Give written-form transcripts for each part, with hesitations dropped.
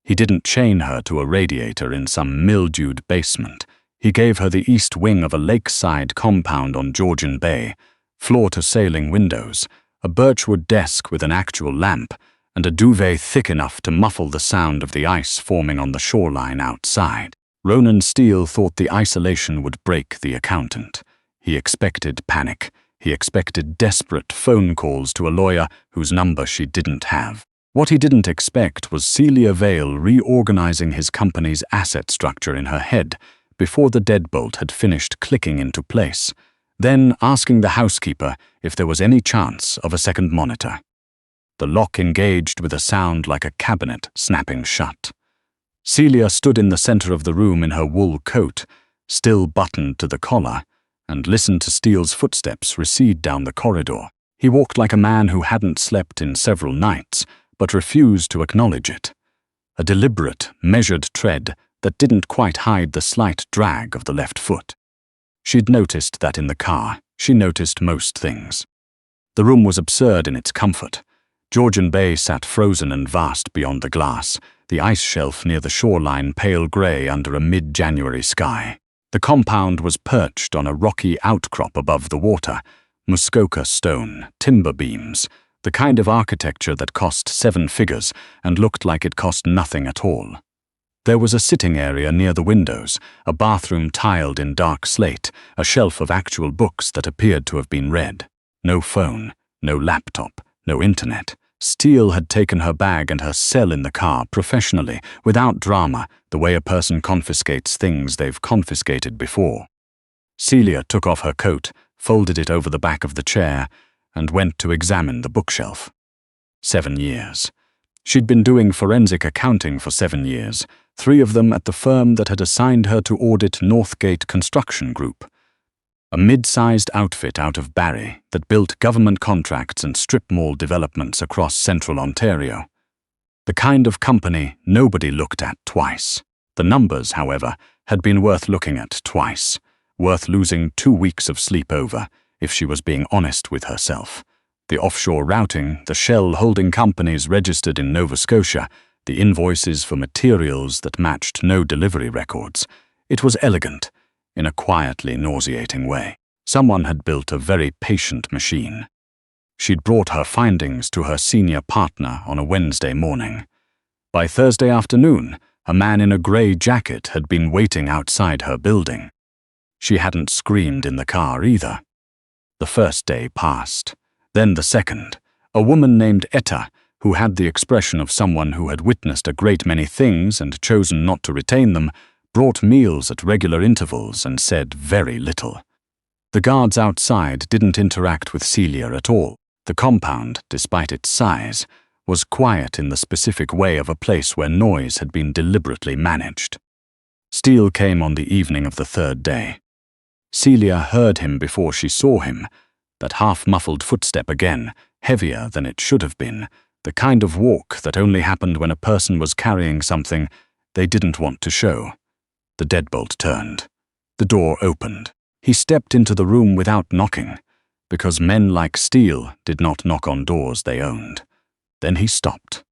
He didn't chain her to a radiator in some mildewed basement. He gave her the east wing of a lakeside compound on Georgian Bay, floor-to-ceiling windows, a birchwood desk with an actual lamp, and a duvet thick enough to muffle the sound of the ice forming on the shoreline outside. Ronan Steele thought the isolation would break the accountant. He expected panic. He expected desperate phone calls to a lawyer whose number she didn't have. What he didn't expect was Celia Vail reorganizing his company's asset structure in her head before the deadbolt had finished clicking into place, then asking the housekeeper if there was any chance of a second monitor. The lock engaged with a sound like a cabinet snapping shut. Celia stood in the center of the room in her wool coat, still buttoned to the collar, and listened to Steele's footsteps recede down the corridor. He walked like a man who hadn't slept in several nights, but refused to acknowledge it. A deliberate, measured tread that didn't quite hide the slight drag of the left foot. She'd noticed that in the car. She noticed most things. The room was absurd in its comfort. Georgian Bay sat frozen and vast beyond the glass, the ice shelf near the shoreline pale gray under a mid-January sky. The compound was perched on a rocky outcrop above the water, Muskoka stone, timber beams, the kind of architecture that cost 7 figures and looked like it cost nothing at all. There was a sitting area near the windows, a bathroom tiled in dark slate, a shelf of actual books that appeared to have been read. No phone, no laptop, no internet. Steele had taken her bag and her cell in the car professionally, without drama, the way a person confiscates things they've confiscated before. Celia took off her coat, folded it over the back of the chair, and went to examine the bookshelf. 7 years. She'd been doing forensic accounting for 7 years, 3 of them at the firm that had assigned her to audit Northgate Construction Group, a mid-sized outfit out of Barrie that built government contracts and strip mall developments across central Ontario. The kind of company nobody looked at twice. The numbers, however, had been worth looking at twice, worth losing 2 weeks of sleep over, if she was being honest with herself. The offshore routing, the shell-holding companies registered in Nova Scotia, the invoices for materials that matched no delivery records. It was elegant, in a quietly nauseating way. Someone had built a very patient machine. She'd brought her findings to her senior partner on a Wednesday morning. By Thursday afternoon, a man in a grey jacket had been waiting outside her building. She hadn't screamed in the car either. The first day passed. Then the second. A woman named Etta, who had the expression of someone who had witnessed a great many things and chosen not to retain them, brought meals at regular intervals and said very little. The guards outside didn't interact with Celia at all. The compound, despite its size, was quiet in the specific way of a place where noise had been deliberately managed. Steele came on the evening of the 3rd day. Celia heard him before she saw him, that half-muffled footstep again, heavier than it should have been, the kind of walk that only happened when a person was carrying something they didn't want to show. The deadbolt turned. The door opened. He stepped into the room without knocking, because men like Steele did not knock on doors they owned. Then he stopped.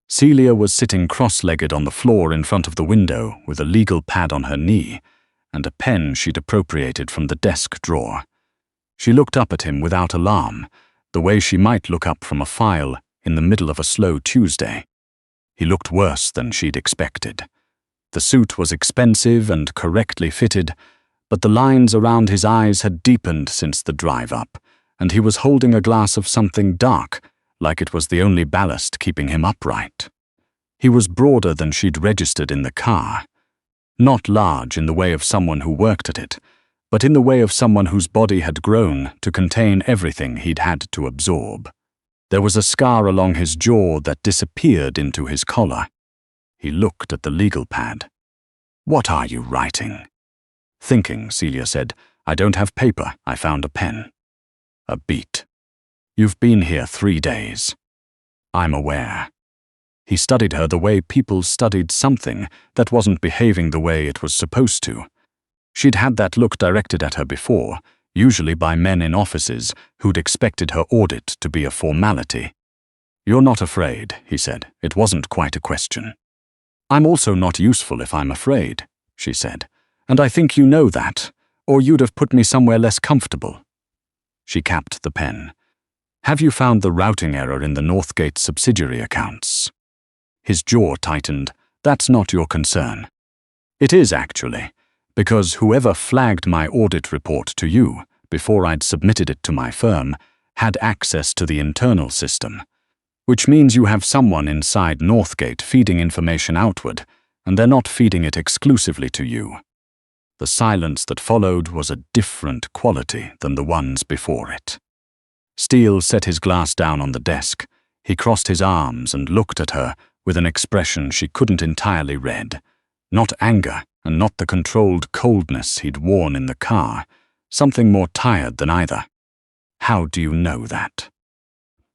Celia was sitting cross-legged on the floor in front of the window with a legal pad on her knee and a pen she'd appropriated from the desk drawer. She looked up at him without alarm, the way she might look up from a file in the middle of a slow Tuesday. He looked worse than she'd expected. The suit was expensive and correctly fitted, but the lines around his eyes had deepened since the drive up, and he was holding a glass of something dark, like it was the only ballast keeping him upright. He was broader than she'd registered in the car. Not large in the way of someone who worked at it, but in the way of someone whose body had grown to contain everything he'd had to absorb. There was a scar along his jaw that disappeared into his collar. He looked at the legal pad. "What are you writing?" "Thinking," Celia said. "I don't have paper. I found a pen." "A beat. You've been here 3 days." "I'm aware." He studied her the way people studied something that wasn't behaving the way it was supposed to. She'd had that look directed at her before, usually by men in offices who'd expected her audit to be a formality. "You're not afraid," he said. "It wasn't quite a question." I'm also not useful if I'm afraid, she said, and I think you know that, or you'd have put me somewhere less comfortable. She capped the pen. Have you found the routing error in the Northgate subsidiary accounts? His jaw tightened. That's not your concern. It is, actually, because whoever flagged my audit report to you before I'd submitted it to my firm had access to the internal system, which means you have someone inside Northgate feeding information outward, and they're not feeding it exclusively to you. The silence that followed was a different quality than the ones before it. Steele set his glass down on the desk. He crossed his arms and looked at her with an expression she couldn't entirely read. Not anger, and not the controlled coldness he'd worn in the car. Something more tired than either. How do you know that?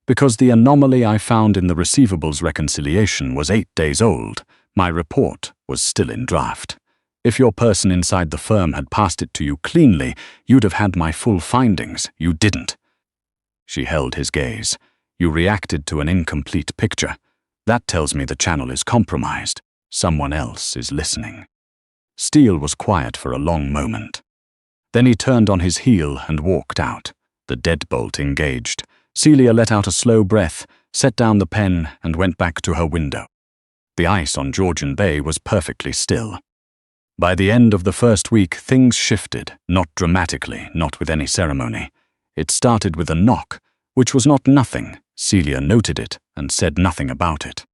Because the anomaly I found in the receivables reconciliation was 8 days old. My report was still in draft. If your person inside the firm had passed it to you cleanly, you'd have had my full findings. You didn't. She held his gaze. You reacted to an incomplete picture. That tells me the channel is compromised. Someone else is listening. Steele was quiet for a long moment. Then he turned on his heel and walked out. The deadbolt engaged. Celia let out a slow breath, set down the pen, and went back to her window. The ice on Georgian Bay was perfectly still. By the end of the first week, things shifted, not dramatically, not with any ceremony. It started with a knock, which was not nothing. Celia noted it and said nothing about it.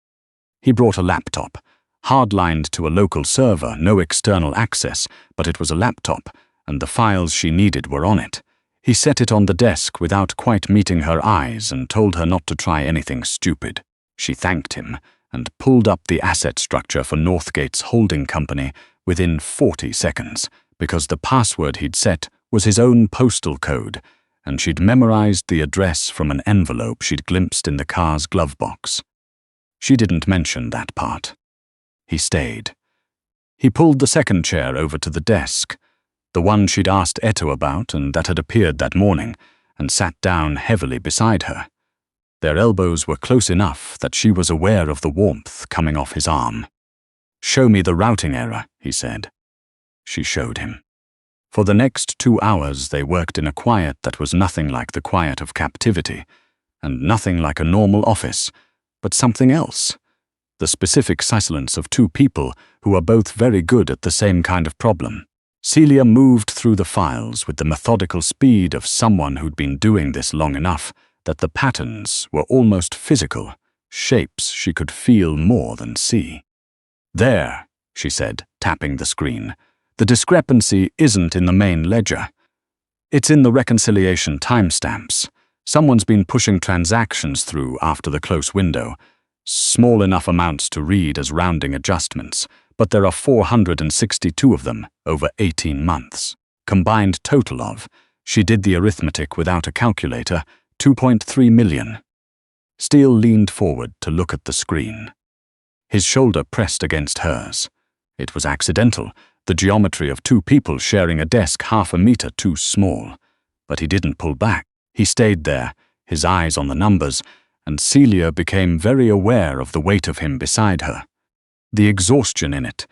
He brought a laptop, hardlined to a local server, no external access, but it was a laptop, and the files she needed were on it. He set it on the desk without quite meeting her eyes and told her not to try anything stupid. She thanked him and pulled up the asset structure for Northgate's holding company within 40 seconds, because the password he'd set was his own postal code, and she'd memorized the address from an envelope she'd glimpsed in the car's glove box. She didn't mention that part. He stayed. He pulled the second chair over to the desk, the one she'd asked Eto about and that had appeared that morning, and sat down heavily beside her. Their elbows were close enough that she was aware of the warmth coming off his arm. Show me the routing error, he said. She showed him. For the next 2 hours they worked in a quiet that was nothing like the quiet of captivity, and nothing like a normal office, but something else. The specific silence of 2 people who are both very good at the same kind of problem. Celia moved through the files with the methodical speed of someone who'd been doing this long enough that the patterns were almost physical, shapes she could feel more than see. There, she said, tapping the screen. The discrepancy isn't in the main ledger. It's in the reconciliation timestamps. Someone's been pushing transactions through after the close window. Small enough amounts to read as rounding adjustments, but there are 462 of them over 18 months. Combined total of, she did the arithmetic without a calculator, 2.3 million. Steele leaned forward to look at the screen. His shoulder pressed against hers. It was accidental, the geometry of 2 people sharing a desk half a meter too small. But he didn't pull back. He stayed there, his eyes on the numbers, and Celia became very aware of the weight of him beside her. The exhaustion in it,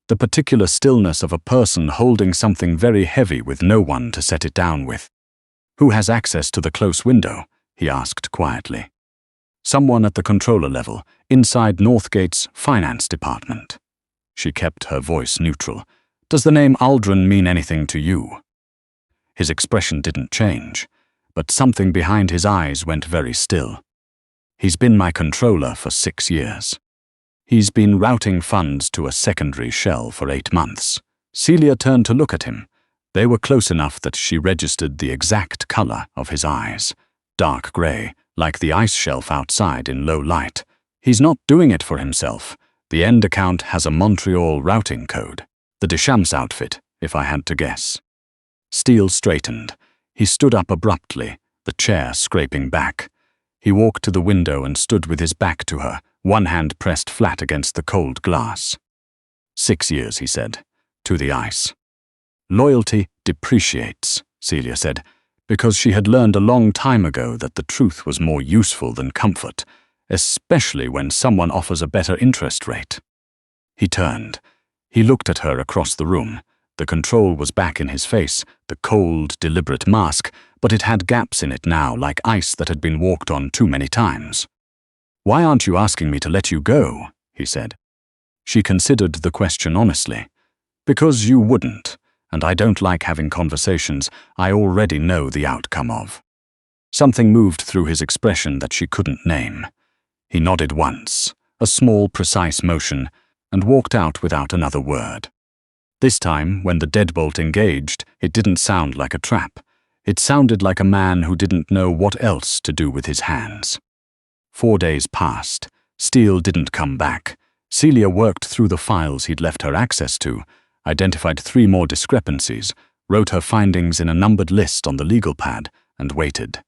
the particular stillness of a person holding something very heavy with no one to set it down with. Who has access to the close window? He asked quietly. Someone at the controller level, inside Northgate's finance department. She kept her voice neutral. Does the name Aldrin mean anything to you? His expression didn't change, but something behind his eyes went very still. He's been my controller for 6 years. He's been routing funds to a secondary shell for 8 months. Celia turned to look at him. They were close enough that she registered the exact color of his eyes. Dark gray, like the ice shelf outside in low light. He's not doing it for himself. The end account has a Montreal routing code. The Deschamps outfit, if I had to guess. Steele straightened. He stood up abruptly, the chair scraping back. He walked to the window and stood with his back to her, one hand pressed flat against the cold glass. 6 years, he said, to the ice. Loyalty depreciates, Celia said, because she had learned a long time ago that the truth was more useful than comfort, especially when someone offers a better interest rate. He turned. He looked at her across the room. The control was back in his face, the cold, deliberate mask, but it had gaps in it now like ice that had been walked on too many times. "Why aren't you asking me to let you go?" he said. She considered the question honestly. "Because you wouldn't, and I don't like having conversations I already know the outcome of." Something moved through his expression that she couldn't name. He nodded once, a small, precise motion, and walked out without another word. This time, when the deadbolt engaged, it didn't sound like a trap. It sounded like a man who didn't know what else to do with his hands. 4 days passed. Steele didn't come back. Celia worked through the files he'd left her access to, identified 3 more discrepancies, wrote her findings in a numbered list on the legal pad, and waited.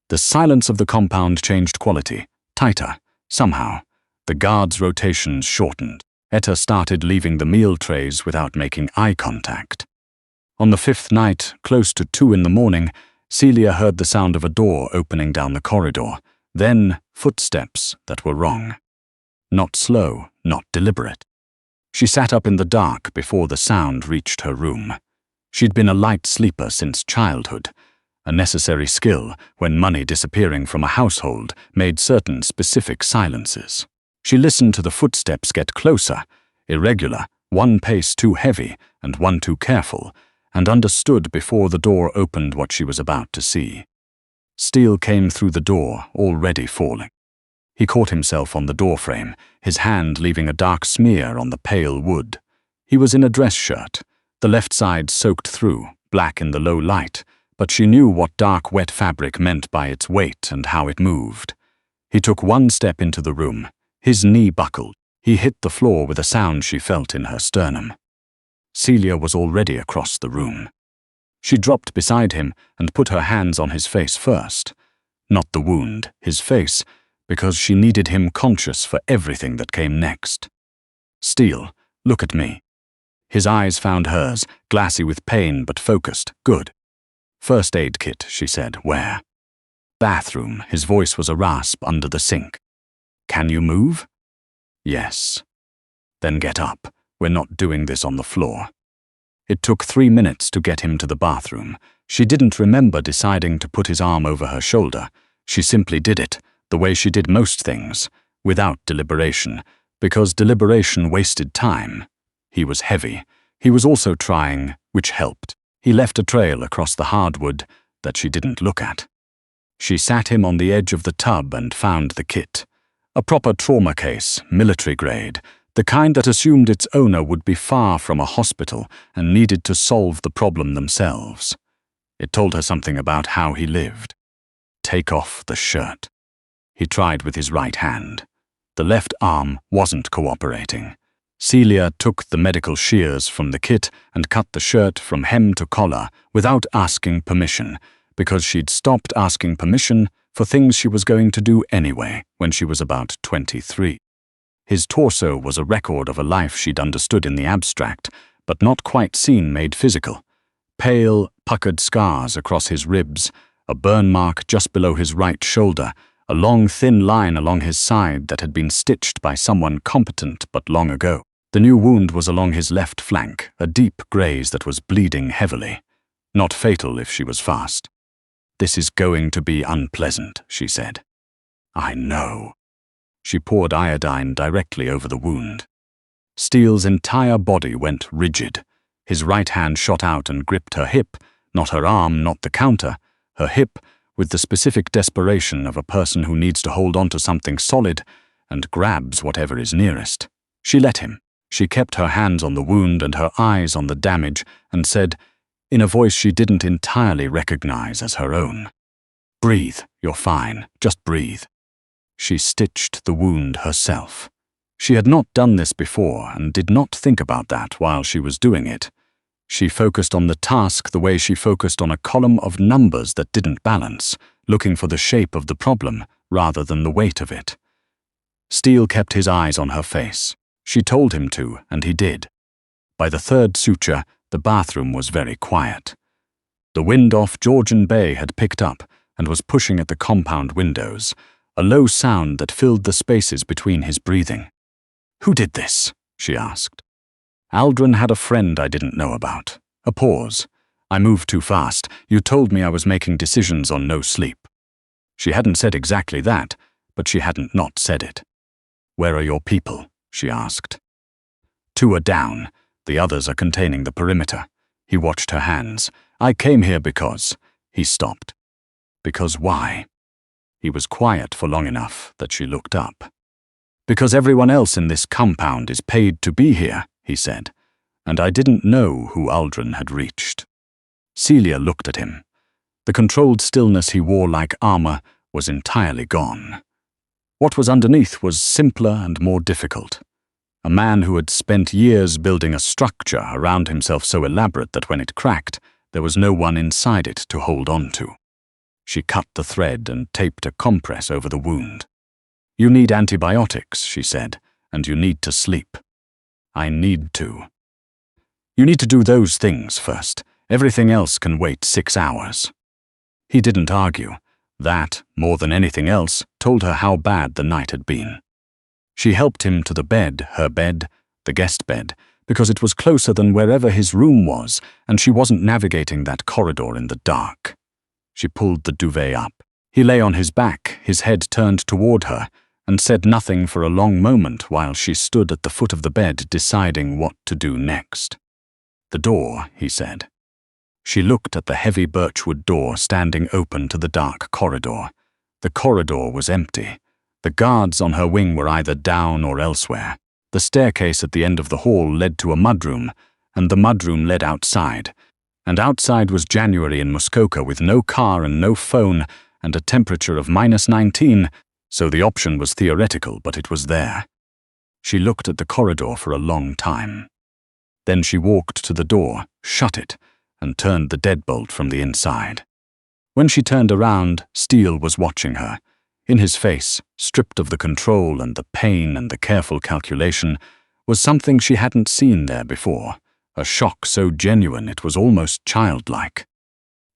The silence of the compound changed quality, tighter, somehow. The guards' rotations shortened. Etta started leaving the meal trays without making eye contact. On the 5th night, close to 2 in the morning, Celia heard the sound of a door opening down the corridor, then footsteps that were wrong. Not slow, not deliberate. She sat up in the dark before the sound reached her room. She'd been a light sleeper since childhood, a necessary skill when money disappearing from a household made certain specific silences. She listened to the footsteps get closer, irregular, 1 pace too heavy and 1 too careful, and understood before the door opened what she was about to see. Steele came through the door, already falling. He caught himself on the doorframe, his hand leaving a dark smear on the pale wood. He was in a dress shirt, the left side soaked through, black in the low light, but she knew what dark, wet fabric meant by its weight and how it moved. He took 1 step into the room. His knee buckled. He hit the floor with a sound she felt in her sternum. Celia was already across the room. She dropped beside him and put her hands on his face first. Not the wound, his face, because she needed him conscious for everything that came next. "Steele, look at me." His eyes found hers, glassy with pain but focused. "Good." "First aid kit," she said. "Where?" "Bathroom." His voice was a rasp under the sink. "Can you move?" "Yes." "Then get up. We're not doing this on the floor." It took 3 minutes to get him to the bathroom. She didn't remember deciding to put his arm over her shoulder. She simply did it, the way she did most things, without deliberation, because deliberation wasted time. He was heavy. He was also trying, which helped. He left a trail across the hardwood that she didn't look at. She sat him on the edge of the tub and found the kit. A proper trauma case, military grade, the kind that assumed its owner would be far from a hospital and needed to solve the problem themselves. It told her something about how he lived. Take off the shirt. He tried with his right hand. The left arm wasn't cooperating. Celia took the medical shears from the kit and cut the shirt from hem to collar without asking permission, because she'd stopped asking permission for things she was going to do anyway when she was about 23. His torso was a record of a life she'd understood in the abstract, but not quite seen made physical. Pale, puckered scars across his ribs, a burn mark just below his right shoulder, a long, thin line along his side that had been stitched by someone competent but long ago. The new wound was along his left flank, a deep graze that was bleeding heavily. Not fatal if she was fast. "This is going to be unpleasant," she said. "I know." She poured iodine directly over the wound. Steele's entire body went rigid. His right hand shot out and gripped her hip, not her arm, not the counter, her hip, with the specific desperation of a person who needs to hold on to something solid and grabs whatever is nearest. She let him. She kept her hands on the wound and her eyes on the damage and said, in a voice she didn't entirely recognize as her own, "Breathe, you're fine, just breathe." She stitched the wound herself. She had not done this before and did not think about that while she was doing it. She focused on the task the way she focused on a column of numbers that didn't balance, looking for the shape of the problem rather than the weight of it. Steele kept his eyes on her face. She told him to, and he did. By the third suture, the bathroom was very quiet. The wind off Georgian Bay had picked up and was pushing at the compound windows, a low sound that filled the spaces between his breathing. "Who did this?" she asked. Aldrin had a friend I didn't know about. A pause. I moved too fast. You told me I was making decisions on no sleep. She hadn't said exactly that, but she hadn't not said it. Where are your people? She asked. 2 are down. The others are containing the perimeter. He watched her hands. I came here because... He stopped. Because why? He was quiet for long enough that she looked up. Because everyone else in this compound is paid to be here, he said, and I didn't know who Aldrin had reached. Celia looked at him. The controlled stillness he wore like armor was entirely gone. What was underneath was simpler and more difficult. A man who had spent years building a structure around himself so elaborate that when it cracked, there was no one inside it to hold on to. She cut the thread and taped a compress over the wound. You need antibiotics, she said, and you need to sleep. I need to. You need to do those things first. Everything else can wait 6 hours. He didn't argue. That, more than anything else, told her how bad the night had been. She helped him to the bed, her bed, the guest bed, because it was closer than wherever his room was, and she wasn't navigating that corridor in the dark. She pulled the duvet up. He lay on his back, his head turned toward her, and said nothing for a long moment while she stood at the foot of the bed deciding what to do next. The door, he said. She looked at the heavy birchwood door standing open to the dark corridor. The corridor was empty. The guards on her wing were either down or elsewhere. The staircase at the end of the hall led to a mudroom, and the mudroom led outside. And outside was January in Muskoka with no car and no phone and a temperature of -19, so the option was theoretical, but it was there. She looked at the corridor for a long time. Then she walked to the door, shut it, and turned the deadbolt from the inside. When she turned around, Steele was watching her. In his face, stripped of the control and the pain and the careful calculation, was something she hadn't seen there before, a shock so genuine it was almost childlike.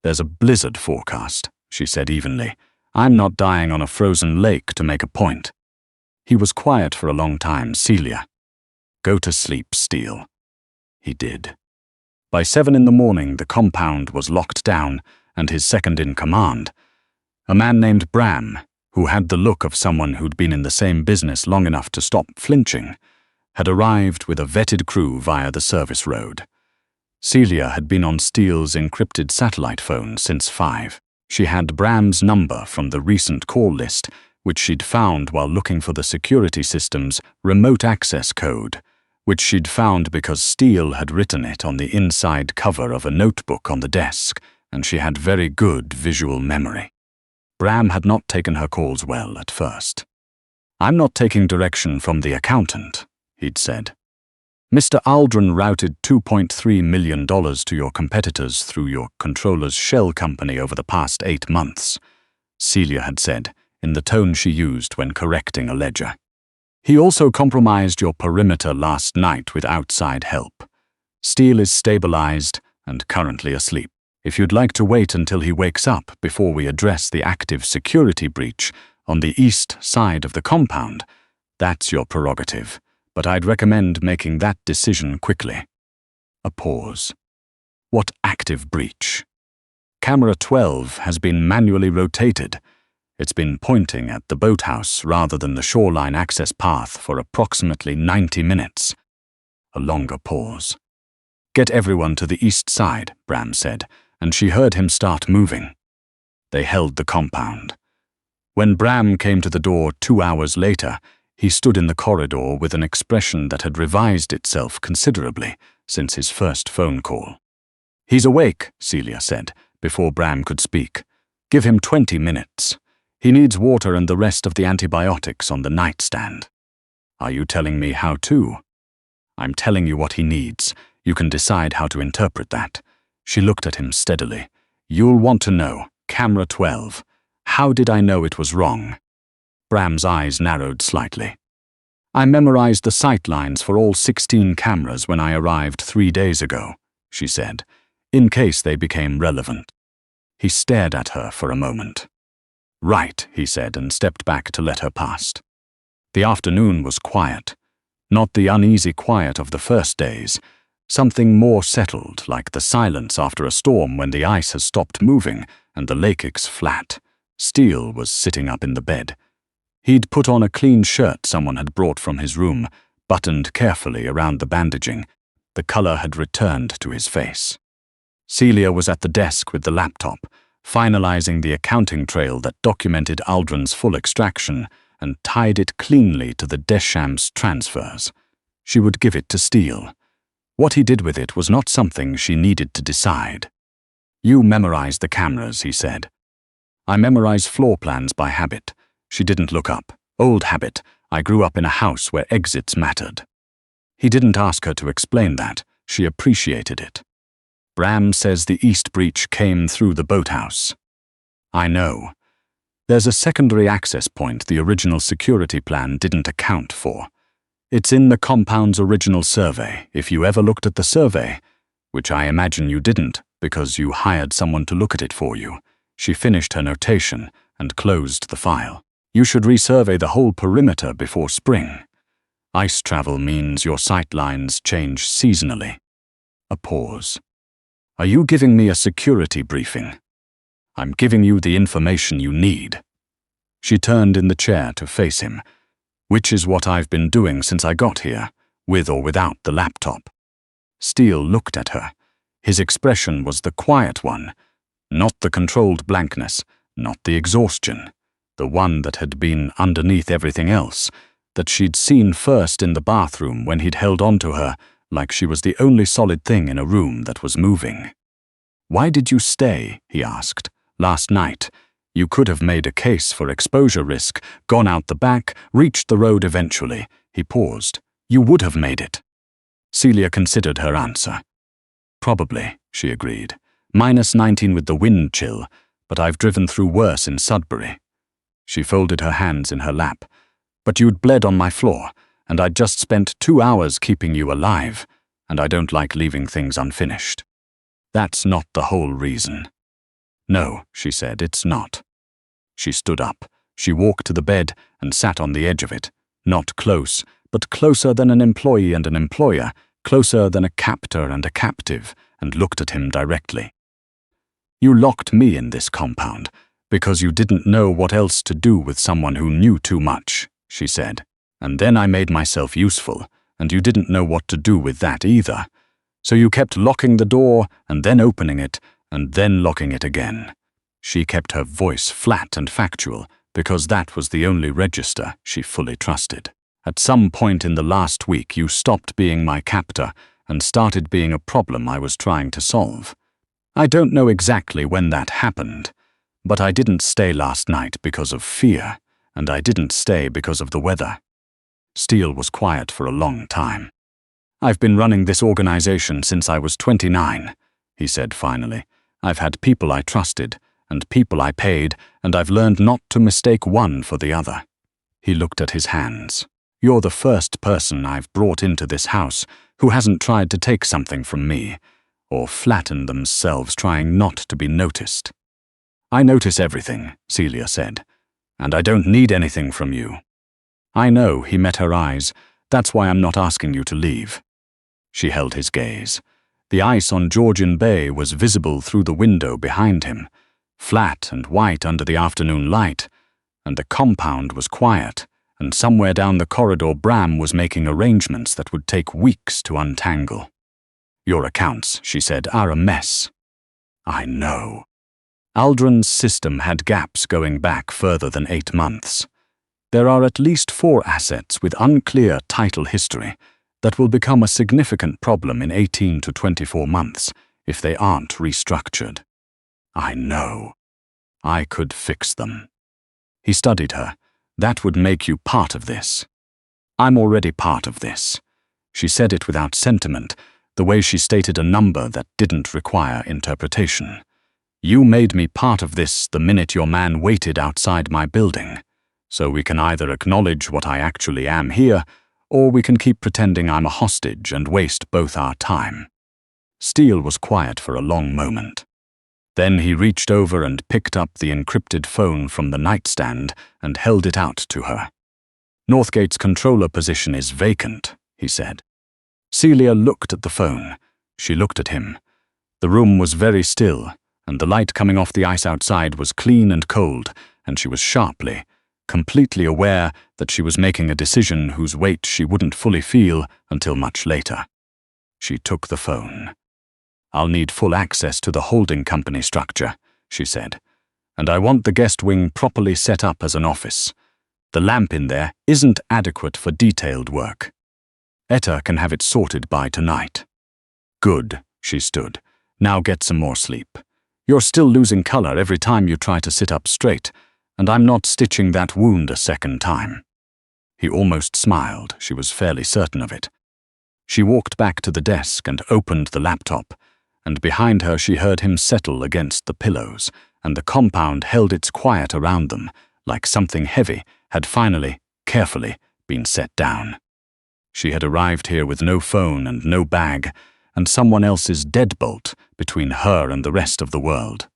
There's a blizzard forecast, she said evenly. I'm not dying on a frozen lake to make a point. He was quiet for a long time. Celia. Go to sleep, Steele. He did. By 7 in the morning, the compound was locked down, and his second-in-command, a man named Bram, who had the look of someone who'd been in the same business long enough to stop flinching, had arrived with a vetted crew via the service road. Celia had been on Steele's encrypted satellite phone since 5. She had Bram's number from the recent call list, which she'd found while looking for the security system's remote access code, which she'd found because Steele had written it on the inside cover of a notebook on the desk, and she had very good visual memory. Bram had not taken her calls well at first. I'm not taking direction from the accountant, he'd said. Mr. Aldrin routed $2.3 million to your competitors through your controller's shell company over the past 8 months, Celia had said, in the tone she used when correcting a ledger. He also compromised your perimeter last night with outside help. Steele is stabilized and currently asleep. If you'd like to wait until he wakes up before we address the active security breach on the east side of the compound, that's your prerogative, but I'd recommend making that decision quickly. A pause. What active breach? Camera 12 has been manually rotated. It's been pointing at the boathouse rather than the shoreline access path for approximately 90 minutes. A longer pause. Get everyone to the east side, Bram said, and she heard him start moving. They held the compound. When Bram came to the door 2 hours later, he stood in the corridor with an expression that had revised itself considerably since his first phone call. He's awake, Celia said, before Bram could speak. Give him 20 minutes. He needs water and the rest of the antibiotics on the nightstand. Are you telling me how to? I'm telling you what he needs. You can decide how to interpret that. She looked at him steadily. You'll want to know. Camera 12. How did I know it was wrong? Bram's eyes narrowed slightly. I memorized the sight lines for all 16 cameras when I arrived 3 days ago, she said, in case they became relevant. He stared at her for a moment. Right, he said, and stepped back to let her past. The afternoon was quiet. Not the uneasy quiet of the first days. Something more settled, like the silence after a storm when the ice has stopped moving and the lake is flat. Steele was sitting up in the bed. He'd put on a clean shirt someone had brought from his room, buttoned carefully around the bandaging. The color had returned to his face. Celia was at the desk with the laptop, finalizing the accounting trail that documented Aldrin's full extraction and tied it cleanly to the Deschamps transfers. She would give it to Steele. What he did with it was not something she needed to decide. "You memorize the cameras," he said. "I memorize floor plans by habit." She didn't look up. "Old habit. I grew up in a house where exits mattered." He didn't ask her to explain that. She appreciated it. "Bram says the east breach came through the boathouse." "I know. There's a secondary access point the original security plan didn't account for. It's in the compound's original survey, if you ever looked at the survey, which I imagine you didn't because you hired someone to look at it for you." She finished her notation and closed the file. "You should resurvey the whole perimeter before spring. Ice travel means your sight lines change seasonally." A pause. "Are you giving me a security briefing?" "I'm giving you the information you need." She turned in the chair to face him, "Which is what I've been doing since I got here, with or without the laptop." Steele looked at her. His expression was the quiet one, not the controlled blankness, not the exhaustion, the one that had been underneath everything else, that she'd seen first in the bathroom when he'd held on to her like she was the only solid thing in a room that was moving. "Why did you stay?" he asked. "Last night. You could have made a case for exposure risk, gone out the back, reached the road eventually." He paused. "You would have made it." Celia considered her answer. "Probably," she agreed. -19 with the wind chill, but I've driven through worse in Sudbury." She folded her hands in her lap. "But you'd bled on my floor, and I'd just spent 2 hours keeping you alive, and I don't like leaving things unfinished." "That's not the whole reason." "No," she said, "it's not." She stood up. She walked to the bed and sat on the edge of it, not close, but closer than an employee and an employer, closer than a captor and a captive, and looked at him directly. "You locked me in this compound because you didn't know what else to do with someone who knew too much," she said. "And then I made myself useful, and you didn't know what to do with that either. So you kept locking the door and then opening it and then locking it again." She kept her voice flat and factual because that was the only register she fully trusted. "At some point in the last week you stopped being my captor and started being a problem I was trying to solve. I don't know exactly when that happened, but I didn't stay last night because of fear, and I didn't stay because of the weather." Steele was quiet for a long time. "I've been running this organization since I was 29, he said finally. "I've had people I trusted, and people I paid, and I've learned not to mistake one for the other." He looked at his hands. "You're the first person I've brought into this house who hasn't tried to take something from me, or flattened themselves trying not to be noticed." "I notice everything," Celia said, "and I don't need anything from you." "I know," he met her eyes. "That's why I'm not asking you to leave." She held his gaze. The ice on Georgian Bay was visible through the window behind him, flat and white under the afternoon light, and the compound was quiet, and somewhere down the corridor Bram was making arrangements that would take weeks to untangle. "Your accounts," she said, "are a mess." "I know." Aldrin's system had gaps going back further than 8 months. There are at least 4 assets with unclear title history that will become a significant problem in 18 to 24 months if they aren't restructured. "I know. I could fix them." He studied her. "That would make you part of this." "I'm already part of this." She said it without sentiment, the way she stated a number that didn't require interpretation. "You made me part of this the minute your man waited outside my building. So we can either acknowledge what I actually am here, or we can keep pretending I'm a hostage and waste both our time." Steele was quiet for a long moment. Then he reached over and picked up the encrypted phone from the nightstand and held it out to her. "Northgate's controller position is vacant," he said. Celia looked at the phone. She looked at him. The room was very still, and the light coming off the ice outside was clean and cold, and she was sharply, completely aware that she was making a decision whose weight she wouldn't fully feel until much later. She took the phone. "I'll need full access to the holding company structure," she said, "and I want the guest wing properly set up as an office. The lamp in there isn't adequate for detailed work. Etta can have it sorted by tonight." "Good," she stood. "Now get some more sleep. You're still losing color every time you try to sit up straight, and I'm not stitching that wound a second time." He almost smiled. She was fairly certain of it. She walked back to the desk and opened the laptop, and behind her she heard him settle against the pillows, and the compound held its quiet around them, like something heavy had finally, carefully, been set down. She had arrived here with no phone and no bag, and someone else's deadbolt between her and the rest of the world.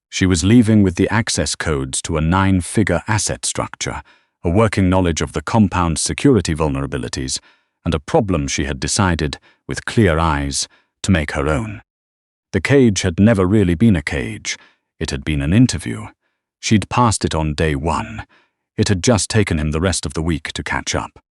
She was leaving with the access codes to a 9-figure asset structure, a working knowledge of the compound's security vulnerabilities, and a problem she had decided, with clear eyes, to make her own. The cage had never really been a cage. It had been an interview. She'd passed it on day 1. It had just taken him the rest of the week to catch up.